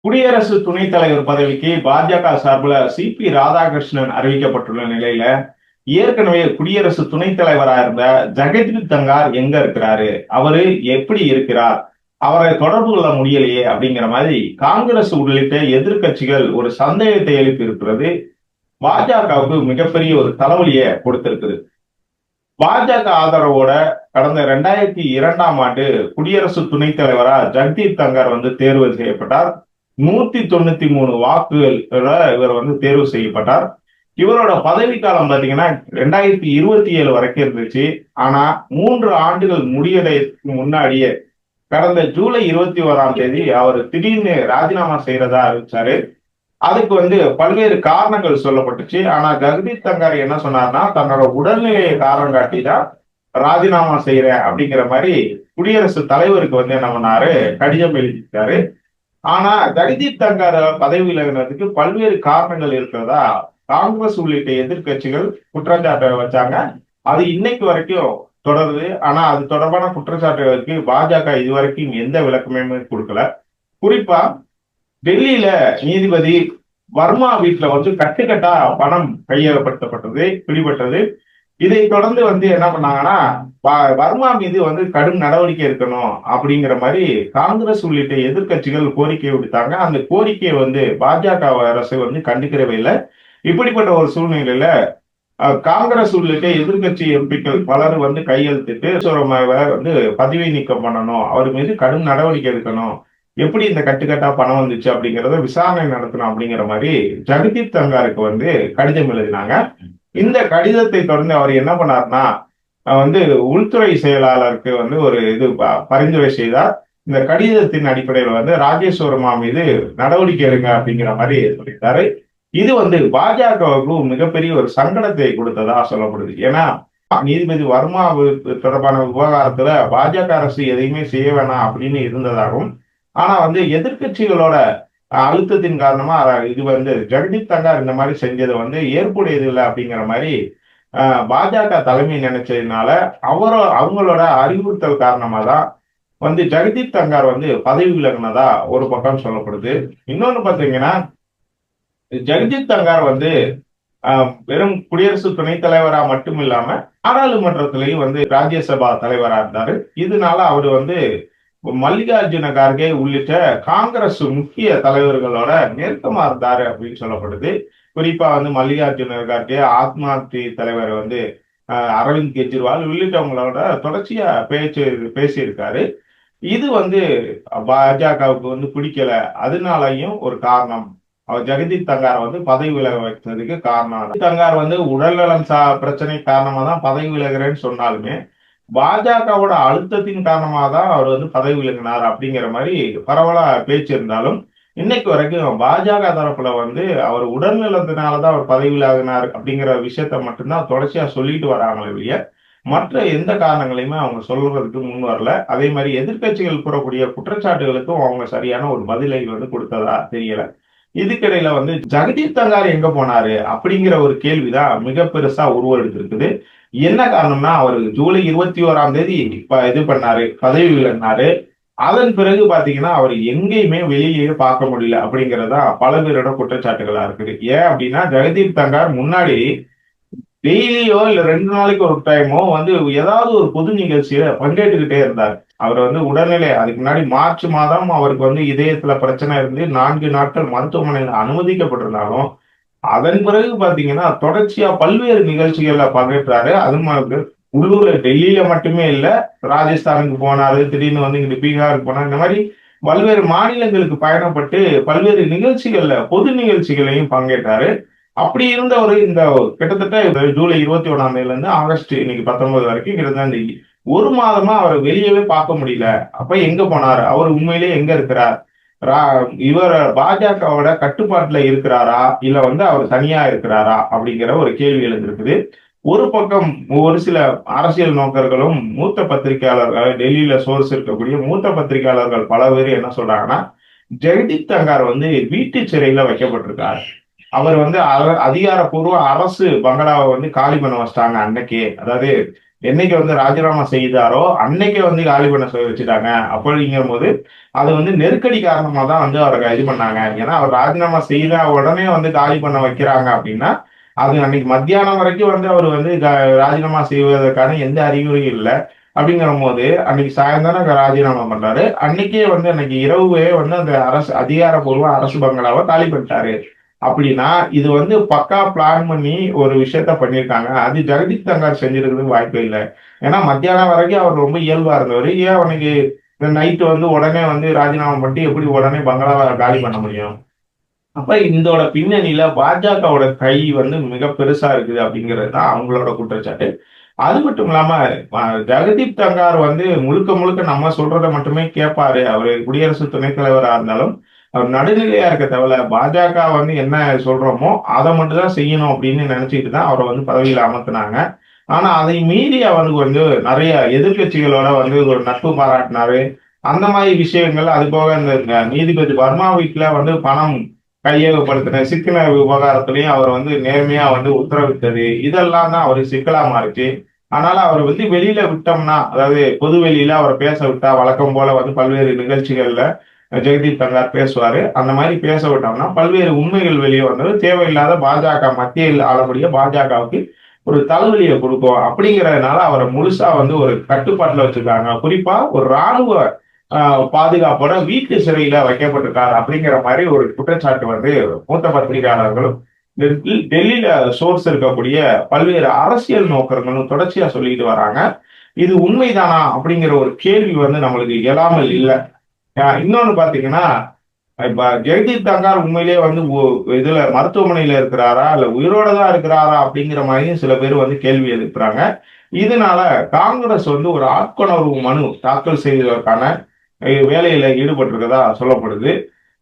குடியரசு துணைத் தலைவர் பதவிக்கு பாஜக சார்பில் சிபி ராதாகிருஷ்ணன் அறிவிக்கப்பட்டுள்ள நிலையில ஏற்கனவே குடியரசு துணைத் தலைவராக இருந்த ஜெகதீப் தங்கார் எங்க இருக்கிறாரு, அவரு எப்படி இருக்கிறார், அவரை தொடர்பு கொள்ள முடியலையே அப்படிங்கிற மாதிரி காங்கிரஸ் உள்ளிட்ட எதிர்க்கட்சிகள் ஒரு சந்தேகத்தை எழுப்பி இருக்கிறது. பாஜகவுக்கு மிகப்பெரிய ஒரு தலைவலியை கொடுத்திருக்குது. பாஜக ஆதரவோட கடந்த 2002ஆம் ஆண்டு குடியரசு துணைத் தலைவரா ஜெகதீப் தங்கர் தேர்வு செய்யப்பட்டார். 193 வாக்குகள் இவர் தேர்வு செய்யப்பட்டார். இவரோட பதவி காலம் பாத்தீங்கன்னா 2027 வரைக்கும் இருந்துச்சு. ஆனா 3 ஆண்டுகள் முடியறதுக்கு முன்னாடியே கடந்த ஜூலை 21ஆம் தேதி அவர் திடீர்னு ராஜினாமா செய்யறதா அறிவிச்சாரு. அதுக்கு பல்வேறு காரணங்கள் சொல்லப்பட்டுச்சு. ஆனா ஜெகதீப் தங்கர் என்ன சொன்னார்னா, தன்னோட உடல்நிலையை காரணம் காட்டி தான் ராஜினாமா செய்யறேன் அப்படிங்கிற மாதிரி குடியரசுத் தலைவருக்கு என்ன பண்ணாரு, கடிதம் எழுதியிருக்காரு. ஆனா ஜெகதீப் தங்கர் பதவி விலகினதுக்கு பல்வேறு காரணங்கள் இருக்கிறதா காங்கிரஸ் உள்ளிட்ட எதிர்க்கட்சிகள் குற்றச்சாட்டை வச்சாங்க. அது இன்னைக்கு வரைக்கும் தொடருது. ஆனா அது தொடர்பான குற்றச்சாட்டுகளுக்கு பாஜக இதுவரைக்கும் எந்த விளக்கமே கொடுக்கல. குறிப்பா டெல்லியில நீதிபதி வர்மா வீட்டுல கட்டுக்கட்டா பணம் கையகப்படுத்தப்பட்டது, பிடிபட்டது. இதை தொடர்ந்து என்ன பண்ணாங்கன்னா, வர்மா மீது கடும் நடவடிக்கை எடுக்கணும் அப்படிங்கிற மாதிரி காங்கிரஸ் உள்ளிட்ட எதிர்க்கட்சிகள் கோரிக்கை விடுத்தாங்க. அந்த கோரிக்கையை பாஜக அரசு கண்டுக்கிறவே இல்லை. இப்படிப்பட்ட ஒரு சூழ்நிலையில காங்கிரஸ் உள்ளிட்ட எதிர்க்கட்சி எம்பிக்கள் பலர் கையெழுத்திட்டு பதவி நீக்கம் பண்ணணும், அவர் மீது கடும் நடவடிக்கை எடுக்கணும், எப்படி இந்த கட்டுக்கட்டா பணம் வந்துச்சு அப்படிங்கறத விசாரணை நடத்தணும் அப்படிங்கிற மாதிரி ஜெகதீப் தங்காருக்கு கடிதம் எழுதினாங்க. இந்த கடிதத்தை தொடர்ந்து அவர் என்ன பண்ணார்னா, உள்துறை செயலாளருக்கு ஒரு பரிந்துரை செய்தார். இந்த கடிதத்தின் அடிப்படையில் ராஜேஷ் வர்மா மீது நடவடிக்கை எடுங்க அப்படிங்கிற மாதிரி சொல்லிட்டாரு. இது பாஜகவுக்கு மிகப்பெரிய ஒரு சங்கடத்தை கொடுத்ததா சொல்லப்படுது. ஏன்னா நீதிபதி வர்மா தொடர்பான விவகாரத்துல பாஜக அரசு எதையுமே செய்ய வேணாம் அப்படின்னு இருந்ததாகவும், ஆனா எதிர்க்கட்சிகளோட அழுத்தத்தின் காரணமா இது ஜெகதீப் தங்கார் இந்த மாதிரி செஞ்சது ஏற்புடையது இல்லை அப்படிங்கிற மாதிரி பாஜக தலைமை நினைச்சதுனால அவங்களோட அறிவுறுத்தல் காரணமா தான் ஜெகதீப் தங்கார் பதவி விலகினதா ஒரு பக்கம் சொல்லப்படுது. இன்னொன்னு பாத்தீங்கன்னா, ஜெகதீப் தங்கார் வெறும் குடியரசு துணைத் தலைவரா மட்டும் இல்லாம நாடாளுமன்றத்திலையும் ராஜ்யசபா தலைவரா இருந்தாரு. இதனால அவரு மல்லிகார்ஜுன கார்கே உள்ளிட்ட காங்கிரஸ் முக்கிய தலைவர்களோட நெருக்கமா இருந்தாரு அப்படின்னு சொல்லப்படுது. குறிப்பா மல்லிகார்ஜுன கார்கே, ஆம் ஆத்மி தலைவர் அரவிந்த் கெஜ்ரிவால் உள்ளிட்டவங்களோட தொடர்ச்சியா பேசியிருக்காரு. இது பாஜகவுக்கு பிடிக்கல. அதனாலயும் ஒரு காரணம் அவர் ஜெகதீப் தங்கார் பதவி விலக வைத்ததுக்கு காரணம். தங்கார் உடல்நலம் பிரச்சனை காரணமா தான் பதவி விலகிறேன்னு சொன்னாலுமே பாஜகவோட அழுத்தத்தின் காரணமாக தான் அவர் பதவி விலகினார் அப்படிங்கிற மாதிரி பரவலா பேச்சு இருந்தாலும், இன்னைக்கு வரைக்கும் பாஜக தரப்புல அவர் உடல்நலத்தினாலதான் அவர் பதவி விலகினார் அப்படிங்கிற விஷயத்த மட்டும்தான் தொடர்ச்சியா சொல்லிட்டு வராங்களே இல்லையா, மற்ற எந்த காரணங்களையுமே அவங்க சொல்றதுக்கு முன் வரல. அதே மாதிரி எதிர்க்கட்சிகள் கூறக்கூடிய குற்றச்சாட்டுகளுக்கும் அவங்க சரியான ஒரு பதிலை கொடுத்ததா தெரியல. இதுக்கிடையில ஜெகதீப் தங்கார் எங்க போனாரு அப்படிங்கிற ஒரு கேள்விதான் மிக பெருசா உருவெடுத்திருக்குது. என்ன காரணம்னா, அவர் ஜூலை 21ஆம் தேதி இது பண்ணாரு, பதவி விலகினாரு. அதன் பிறகு பாத்தீங்கன்னா அவர் எங்கேயுமே வெளியே பார்க்க முடியல அப்படிங்கறதா பல பேரோட குற்றச்சாட்டுகளா இருக்குது. ஏன் அப்படின்னா, ஜெகதீப் தங்கார் முன்னாடி டெய்லியோ இல்ல 2 நாளைக்கு ஒரு டைமோ ஏதாவது ஒரு பொது நிகழ்ச்சியில பங்கேற்றுக்கிட்டே இருந்தார். அவர் உடல்நிலை அதுக்கு முன்னாடி மார்ச் மாதம் அவருக்கு இதயத்துல பிரச்சனை இருந்து 4 நாட்கள் மருத்துவமனையில அனுமதிக்கப்பட்டிருந்தாலும், அதன் பிறகு பாத்தீங்கன்னா தொடர்ச்சியா பல்வேறு நிகழ்ச்சிகள்ல பங்கேற்றாரு. அது உள்ளூர்ல டெல்லியில மட்டுமே இல்ல, ராஜஸ்தானுக்கு போனாரு, திடீர்னு இங்க பீகாருக்கு போனாரு. இந்த மாதிரி பல்வேறு மாநிலங்களுக்கு பயணப்பட்டு பல்வேறு நிகழ்ச்சிகள்ல பொது நிகழ்ச்சிகளையும் பங்கேற்றாரு. அப்படி இருந்தவர் இந்த கிட்டத்தட்ட ஜூலை 21ஆம் தேதியில இருந்து ஆகஸ்ட் இன்னைக்கு 19 வரைக்கும் கிட்டத்தட்ட ஒரு மாதமா அவரை வெளியவே பார்க்க முடியல. அப்ப எங்க போனாரு, அவர் உண்மையிலேயே எங்க இருக்கிறார், இவர் பாஜகவோட கட்டுப்பாட்டுல இருக்கிறாரா இல்ல அவர் தனியா இருக்கிறாரா அப்படிங்கிற ஒரு கேள்வி எழுந்திருக்குது. ஒரு பக்கம் ஒரு சில அரசியல் நோக்கர்களும் மூத்த பத்திரிகையாளர்கள், டெல்லியில சோர்ஸ் இருக்கக்கூடிய மூத்த பத்திரிகையாளர்கள் பல பேர் என்ன சொல்றாங்கன்னா, ஜெகதீப் தங்கார் வீட்டு சிறையில வைக்கப்பட்டிருக்கார். அவர் அதிகாரப்பூர்வ அரசு பங்களாவை காலி பண்ண வச்சிட்டாங்க அன்னைக்கே. அதாவது என்னைக்கு வந்து ராஜினாமா செய்தாரோ அன்னைக்கே வந்து காலி பண்ண சொல்லி வச்சுட்டாங்க. அப்படிங்கிற போது அது வந்து நெருக்கடி காரணமா தான் வந்து அவரை இது பண்ணாங்க. ஏன்னா அவர் ராஜினாமா செய்த உடனே வந்து காலி பண்ண வைக்கிறாங்க அப்படின்னா அது அன்னைக்கு மத்தியானம் வரைக்கும் வந்து அவர் வந்து ராஜினாமா செய்வதற்கான எந்த அறிகுறியும் இல்லை. அப்படிங்கிற போது அன்னைக்கு சாயந்தரம் ராஜினாமா பண்றாரு. அன்னைக்கே வந்து அன்னைக்கு இரவே வந்து அந்த அரசு அதிகாரப்பூர்வ அரசு பங்களாவை காலி பண்ணிட்டாரு. அப்படின்னா இது வந்து பக்கா பிளான் பண்ணி ஒரு விஷயத்த பண்ணியிருக்காங்க. அது ஜெகதீப் தங்கர் செஞ்சிருக்கிறதுக்கு வாய்ப்பே இல்லை. ஏன்னா மத்தியானம் வரைக்கும் அவர் ரொம்ப இயல்பா இருந்தவர். ஏன் அவனுக்கு நைட்டு வந்து உடனே வந்து ராஜினாமா பண்ணிட்டு எப்படி உடனே பங்களாவை காலி பண்ண முடியும்? அப்ப இதோட பின்னணியில பாஜகவோட கை வந்து மிக பெருசா இருக்குது அப்படிங்கிறது தான் அவங்களோட குற்றச்சாட்டு. அது மட்டும் இல்லாம ஜெகதீப் தங்கார் வந்து முழுக்க முழுக்க நம்ம சொல்றத மட்டுமே கேட்பாரு. அவரு குடியரசு துணைத் தலைவரா இருந்தாலும் அவர் நடுநிலையா இருக்க தவிர பாஜக வந்து என்ன சொல்றோமோ அதை மட்டும் தான் செய்யணும் அப்படின்னு நினைச்சிட்டு தான் அவரை வந்து பதவியில அமர்த்தினாங்க. ஆனா அதை மீறி அவருக்கு வந்து நிறைய எதிர்க்கட்சிகளோட வந்து ஒரு நட்பு பாராட்டினாரு. அந்த மாதிரி விஷயங்கள் அது போக இந்த நீதிபதி வர்மா வீட்டுல வந்து பணம் கையகப்படுத்தின சிக்கன விவகாரத்திலையும் அவர் வந்து நேர்மையா வந்து உத்தரவிட்டது இதெல்லாம் தான் அவருக்கு சிக்கலா மாறுச்சு. அதனால அவர் வந்து வெளியில விட்டோம்னா அதாவது பொது வெளியில அவரை பேச விட்டா வழக்கம் போல வந்து பல்வேறு நிகழ்ச்சிகள்ல ஜெகதீப் தங்கார் பேசுவாரு. அந்த மாதிரி பேச விட்டோம்னா பல்வேறு உண்மைகள் வெளியே வந்தது தேவையில்லாத பாஜக மத்தியில் ஆளக்கூடிய பாஜகவுக்கு ஒரு தலைவலியை கொடுக்கும். அப்படிங்கிறதுனால அவரை முழுசா வந்து ஒரு கட்டுப்பாட்டுல வச்சிருக்காங்க. குறிப்பா ஒரு ராணுவ பாதுகாப்போட வீட்டு சிறையில வைக்கப்பட்டிருக்காரு அப்படிங்கிற மாதிரி ஒரு குற்றச்சாட்டு வந்து மூத்த பத்திரிகையாளர்களும் டெல்லியில சோர்ஸ் இருக்கக்கூடிய பல்வேறு அரசியல் நோக்கர்களும் தொடர்ச்சியா சொல்லிட்டு வராங்க. இது உண்மைதானா அப்படிங்கிற ஒரு கேள்வி வந்து நம்மளுக்கு எழாமல் இல்லை. இன்னொன்னு பாத்தீங்கன்னா இப்ப ஜெகதீப் தங்கார் உண்மையிலேயே வந்து இதுல மருத்துவமனையில இருக்கிறாரா இல்ல உயிரோட தான் இருக்கிறாரா அப்படிங்கிற மாதிரியும் சில பேர் வந்து கேள்வி எழுப்புறாங்க. இதனால காங்கிரஸ் வந்து ஒரு ஆட்கொணர்வு மனு தாக்கல் செய்வதற்கான வேலையில ஈடுபட்டிருக்கதா சொல்லப்படுது.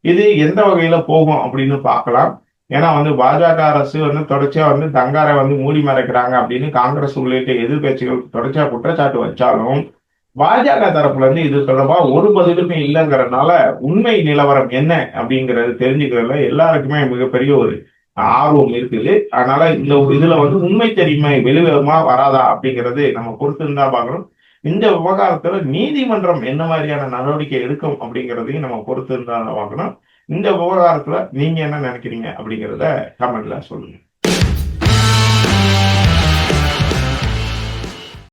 இது எந்த வகையில போகும் அப்படின்னு பார்க்கலாம். ஏன்னா வந்து பாஜக அரசு வந்து தொடர்ச்சியா வந்து தங்காரை வந்து மூடி மறைக்கிறாங்க அப்படின்னு காங்கிரஸ் உள்ளிட்ட எதிர்கட்சிகள் தொடர்ச்சியா குற்றச்சாட்டு வச்சாலும் பாஜக தரப்புல இருந்து இது தொடர்பா ஒரு பதிலுமே இல்லைங்கிறதுனால உண்மை நிலவரம் என்ன அப்படிங்கறது தெரிஞ்சுக்கிறதுல எல்லாருக்குமே மிகப்பெரிய ஒரு ஆர்வம் இருக்குது. அதனால இந்த இதுல வந்து உண்மை தெரியுமை வெளிவருமா வராதா அப்படிங்கிறது நம்ம பொறுத்து இருந்தா பார்க்கணும். இந்த விவகாரத்துல நீதிமன்றம் என்ன மாதிரியான நடவடிக்கை எடுக்கும் அப்படிங்கிறதையும் நம்ம பொறுத்து இருந்தா பார்க்கணும். இந்த விவகாரத்துல நீங்க என்ன நினைக்கிறீங்க அப்படிங்கிறத கமெண்ட்ல சொல்லுங்க.